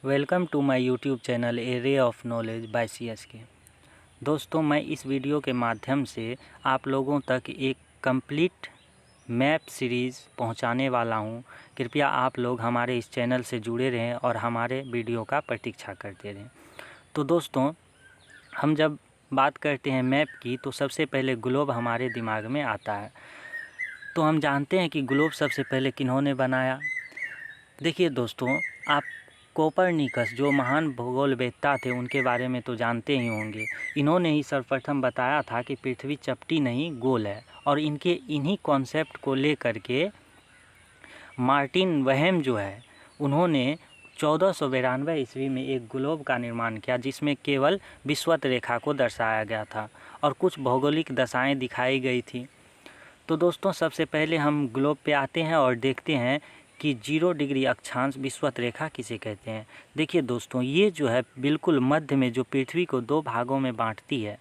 Welcome to my YouTube channel a ray of knowledge by CSK। दोस्तों, मैं इस video के माध्यम से आप लोगों तक एक कंप्लीट मैप सीरीज़ पहुंचाने वाला हूं। कृपया आप लोग हमारे इस चैनल से जुड़े रहें और हमारे वीडियो का प्रतीक्षा करते रहें। तो दोस्तों, हम जब बात करते हैं मैप की तो सबसे पहले ग्लोब हमारे दिमाग में आता है। तो हम जानते हैं कि ग्लोब सबसे पहले किन्होंने बनाया। देखिए दोस्तों, आप कोपरनिकस जो महान भूगोलवेत्ता थे उनके बारे में तो जानते ही होंगे। इन्होंने ही सर्वप्रथम बताया था कि पृथ्वी चपटी नहीं गोल है, और इन्हीं कॉन्सेप्ट को लेकर के मार्टिन वहेम जो है उन्होंने 1492 ईस्वी में एक ग्लोब का निर्माण किया, जिसमें केवल विषुवत रेखा को दर्शाया गया था और कुछ भौगोलिक दशाएं दिखाई गई थी। तो दोस्तों, सबसे पहले हम ग्लोब पे आते हैं और देखते हैं कि 0 डिग्री अक्षांश विषुवत रेखा किसे कहते हैं। देखिए दोस्तों, ये जो है बिल्कुल मध्य में जो पृथ्वी को दो भागों में बांटती है,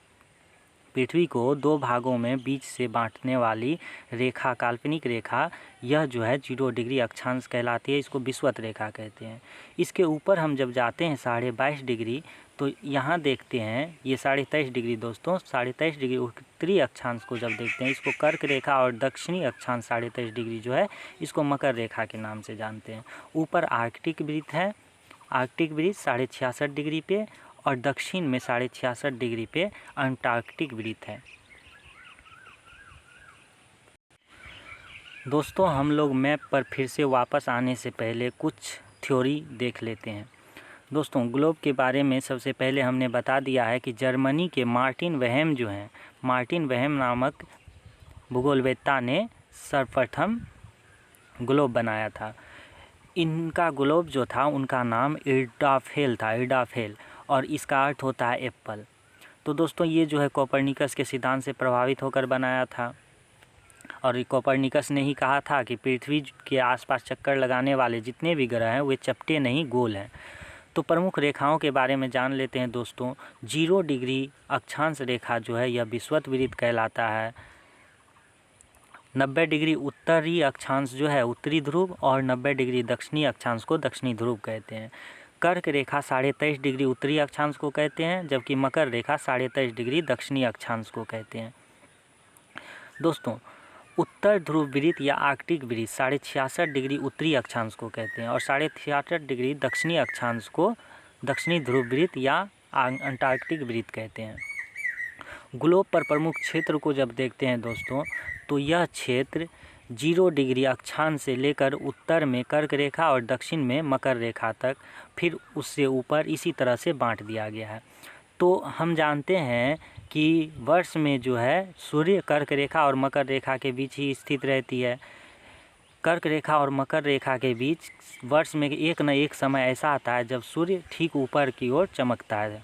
पृथ्वी को दो भागों में बीच से बांटने वाली रेखा, काल्पनिक रेखा, यह जो है 0 डिग्री अक्षांश कहलाती है। इसको विषुवत रेखा कहते हैं। इसके ऊपर हम जब जाते हैं 22.5 डिग्री, तो यहाँ देखते हैं ये 23.5 डिग्री। दोस्तों, 23.5 डिग्री उत्तरी अक्षांश को जब देखते हैं, इसको कर्क रेखा, और दक्षिणी अक्षांश 23.5 डिग्री जो है इसको मकर रेखा के नाम से जानते हैं। ऊपर आर्कटिक वृत्त है, आर्कटिक वृत्त 66.5 डिग्री पे, और दक्षिण में 66.5 डिग्री पे अंटार्कटिक वृत्त है। दोस्तों, हम लोग मैप पर फिर से वापस आने से पहले कुछ थ्योरी देख लेते हैं। दोस्तों, ग्लोब के बारे में सबसे पहले हमने बता दिया है कि जर्मनी के मार्टिन वहेम जो हैं, मार्टिन वहेम नामक भूगोलवेत्ता ने सर्वप्रथम ग्लोब बनाया था। इनका ग्लोब जो था उनका नाम इर्डाफेल था, इर्डाफेल, और इसका अर्थ होता है एप्पल। तो दोस्तों, ये जो है कोपरनिकस के सिद्धांत से प्रभावित होकर बनाया था, और कोपरनिकस ने ही कहा था कि पृथ्वी के आसपास चक्कर लगाने वाले जितने भी ग्रह हैं वे चपटे नहीं गोल हैं। तो प्रमुख रेखाओं के बारे में जान लेते हैं दोस्तों। 0 डिग्री अक्षांश रेखा जो है यह विषुवत वृत्त कहलाता है। 90 डिग्री उत्तरी अक्षांश जो है उत्तरी ध्रुव, और 90 डिग्री दक्षिणी अक्षांश को दक्षिणी ध्रुव कहते हैं। कर्क रेखा 23.5 डिग्री उत्तरी अक्षांश को कहते हैं, जबकि मकर रेखा 23.5 डिग्री दक्षिणी अक्षांश को कहते हैं। दोस्तों, उत्तर ध्रुव वृत्त या आर्कटिक वृत्त 66.5 डिग्री उत्तरी अक्षांश को कहते हैं, और 66.5 डिग्री दक्षिणी अक्षांश को दक्षिणी ध्रुव वृत्त या अंटार्कटिक वृत्त कहते हैं। ग्लोब पर प्रमुख क्षेत्र को जब देखते हैं दोस्तों, तो यह क्षेत्र 0 डिग्री अक्षांश से लेकर उत्तर में कर्क रेखा और दक्षिण में मकर रेखा तक, फिर उससे ऊपर इसी तरह से बांट दिया गया है। तो हम जानते हैं कि वर्ष में जो है सूर्य कर्क रेखा और मकर रेखा के बीच ही स्थित रहती है। कर्क रेखा और मकर रेखा के बीच वर्ष में एक न एक समय ऐसा आता है जब सूर्य ठीक ऊपर की ओर चमकता है।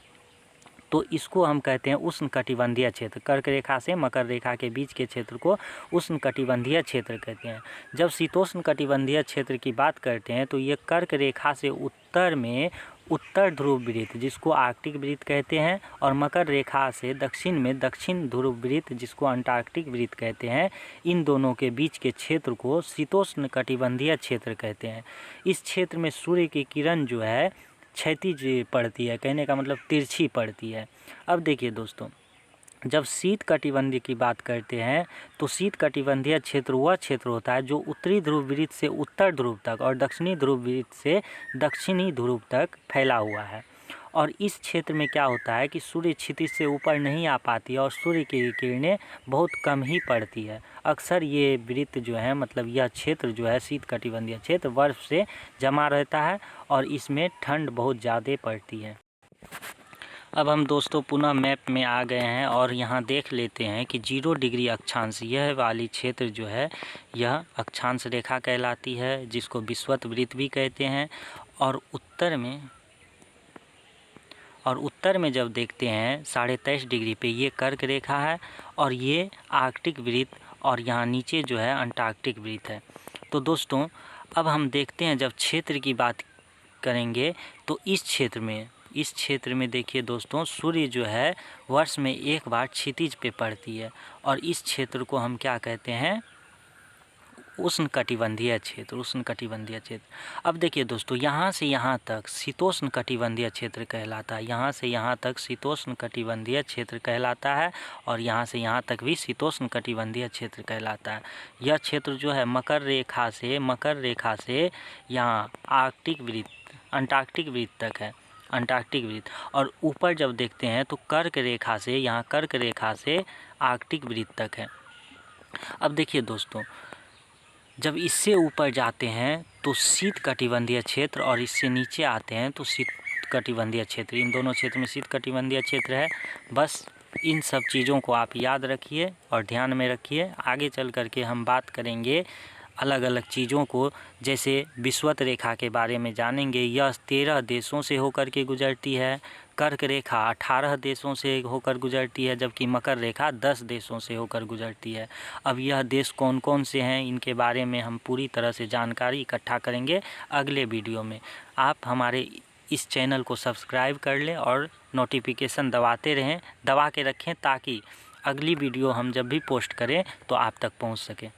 तो इसको हम कहते हैं उष्णकटिबंधीय क्षेत्र। कर्क रेखा से मकर रेखा के बीच के क्षेत्र को उष्णकटिबंधीय क्षेत्र कहते हैं। जब शीतोष्णकटिबंधीय क्षेत्र की बात करते हैं तो ये कर्क रेखा से उत्तर में उत्तर ध्रुव वृत्त, जिसको आर्कटिक वृत्त कहते हैं, और मकर रेखा से दक्षिण में दक्षिण ध्रुव वृत्त, जिसको अंटार्कटिक वृत्त कहते हैं, इन दोनों के बीच के क्षेत्र को शीतोष्णकटिबंधीय क्षेत्र कहते हैं। इस क्षेत्र में सूर्य की किरण जो है क्षैतिज पड़ती है, कहने का मतलब तिरछी पड़ती है। अब देखिए दोस्तों, जब शीत कटिबंधीय की बात करते हैं तो शीत कटिबंधीय क्षेत्र वह क्षेत्र होता है जो उत्तरी ध्रुव वृत्त से उत्तर ध्रुव तक और दक्षिणी ध्रुव वृत्त से दक्षिणी ध्रुव तक फैला हुआ है। और इस क्षेत्र में क्या होता है कि सूर्य क्षितिज से ऊपर नहीं आ पाती है और सूर्य की किरणें बहुत कम ही पड़ती है। अक्सर ये वृत्त जो है, मतलब यह क्षेत्र जो है शीत कटिबंधीय क्षेत्र, बर्फ से जमा रहता है और इसमें ठंड बहुत ज़्यादा पड़ती है। अब हम दोस्तों पुनः मैप में आ गए हैं और यहाँ देख लेते हैं कि 0 डिग्री अक्षांश, यह वाली क्षेत्र जो है यह अक्षांश रेखा कहलाती है, जिसको विषुवत वृत्त भी कहते हैं। और उत्तर में जब देखते हैं 23.5 डिग्री पे ये कर्क रेखा है, और ये आर्कटिक वृत्त, और यहाँ नीचे जो है अंटार्कटिक वृत्त है। तो दोस्तों, अब हम देखते हैं जब क्षेत्र की बात करेंगे तो इस क्षेत्र में देखिए दोस्तों, सूर्य जो है वर्ष में एक बार क्षितिज पे पड़ती है, और इस क्षेत्र को हम क्या कहते हैं, उष्णकटिबंधीय क्षेत्र, उष्णकटिबंधीय क्षेत्र। अब देखिए दोस्तों, यहाँ से यहाँ तक शीतोष्णकटिबंधीय क्षेत्र कहलाता है, यहाँ से यहाँ तक शीतोष्णकटिबंधीय क्षेत्र कहलाता है, और यहाँ से यहाँ तक भी शीतोष्णकटिबंधीय क्षेत्र कहलाता है। यह क्षेत्र जो है मकर रेखा से यहाँ आर्कटिक वृत्त, अंटार्कटिक वृत्त तक है, अंटार्कटिक वृत्त। और ऊपर जब देखते हैं तो कर्क रेखा से, यहाँ कर्क रेखा से आर्कटिक वृत्त तक है। अब देखिए दोस्तों, जब इससे ऊपर जाते हैं तो शीत कटिबंधीय क्षेत्र, और इससे नीचे आते हैं तो शीत कटिबंधीय क्षेत्र। इन दोनों क्षेत्र में शीत कटिबंधीय क्षेत्र है। बस इन सब चीज़ों को आप याद रखिए और ध्यान में रखिए। आगे चल कर के हम बात करेंगे अलग अलग चीज़ों को, जैसे विषुवत रेखा के बारे में जानेंगे। यह 13 देशों से होकर के गुजरती है। कर्क रेखा 18 देशों से होकर गुजरती है, जबकि मकर रेखा 10 देशों से होकर गुजरती है। अब यह देश कौन कौन से हैं, इनके बारे में हम पूरी तरह से जानकारी इकट्ठा करेंगे अगले वीडियो में। आप हमारे इस चैनल को सब्सक्राइब कर लें और नोटिफिकेशन दबा के रखें, ताकि अगली वीडियो हम जब भी पोस्ट करें तो आप तक पहुंच सके।